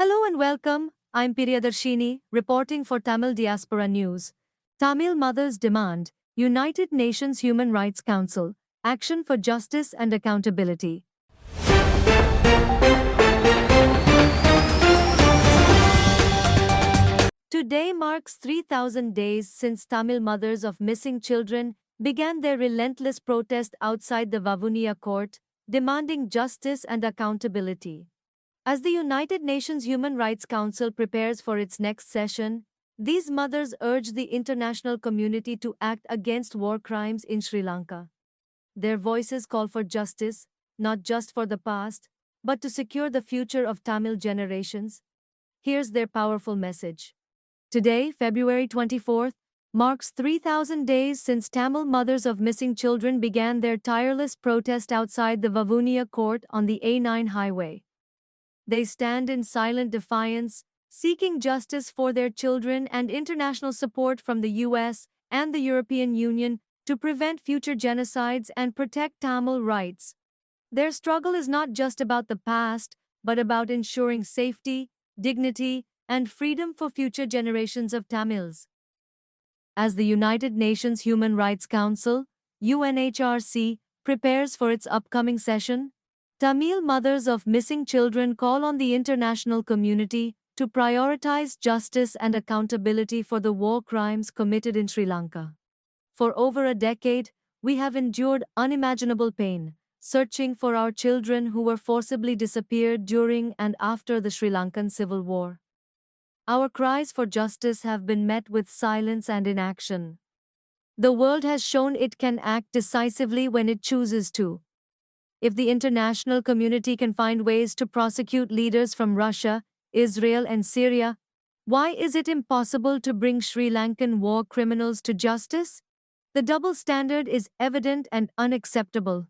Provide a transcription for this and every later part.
Hello and welcome. I'm Priyadarshini, reporting for Tamil Diaspora News. Tamil mothers demand United Nations Human Rights Council action for justice and accountability. Today marks 3,000 days since Tamil mothers of missing children began their relentless protest outside the Vavuniya court, demanding justice and accountability. As the United Nations Human Rights Council prepares for its next session, these mothers urge the international community to act against war crimes in Sri Lanka. Their voices call for justice, not just for the past, but to secure the future of Tamil generations. Here's their powerful message. Today, February 24th, marks 3,000 days since Tamil mothers of missing children began their tireless protest outside the Vavuniya court on the A9 highway. They stand in silent defiance, seeking justice for their children and international support from the US and the European Union to prevent future genocides and protect Tamil rights. Their struggle is not just about the past, but about ensuring safety, dignity, and freedom for future generations of Tamils. As the United Nations Human Rights Council, UNHRC, prepares for its upcoming session, Tamil mothers of missing children call on the international community to prioritize justice and accountability for the war crimes committed in Sri Lanka. For over a decade, we have endured unimaginable pain, searching for our children who were forcibly disappeared during and after the Sri Lankan Civil War. Our cries for justice have been met with silence and inaction. The world has shown it can act decisively when it chooses to. If the international community can find ways to prosecute leaders from Russia, Israel, and Syria, why is it impossible to bring Sri Lankan war criminals to justice? The double standard is evident and unacceptable.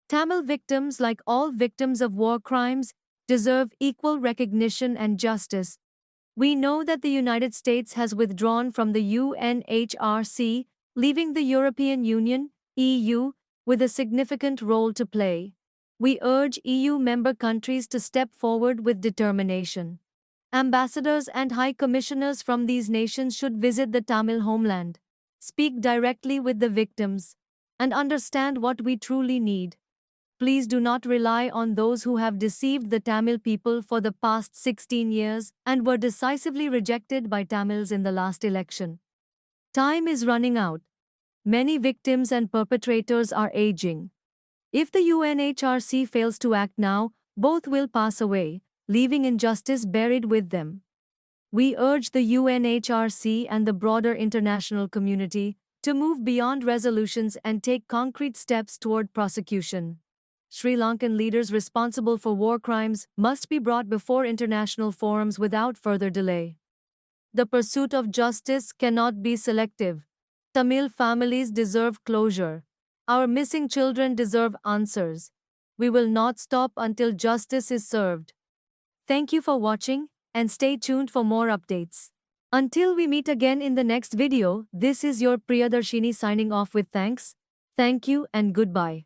Tamil victims, like all victims of war crimes, deserve equal recognition and justice. We know that the United States has withdrawn from the UNHRC, leaving the European Union, EU, with a significant role to play. We urge EU member countries to step forward with determination. Ambassadors and high commissioners from these nations should visit the Tamil homeland, speak directly with the victims, and understand what we truly need. Please do not rely on those who have deceived the Tamil people for the past 16 years and were decisively rejected by Tamils in the last election. Time is running out. Many victims and perpetrators are aging. If the UNHRC fails to act now, both will pass away, leaving injustice buried with them. We urge the UNHRC and the broader international community to move beyond resolutions and take concrete steps toward prosecution. Sri Lankan leaders responsible for war crimes must be brought before international forums without further delay. The pursuit of justice cannot be selective. Tamil families deserve closure. Our missing children deserve answers. We will not stop until justice is served. Thank you for watching, and stay tuned for more updates. Until we meet again in the next video, this is your Priyadarshini signing off with thanks. Thank you and goodbye.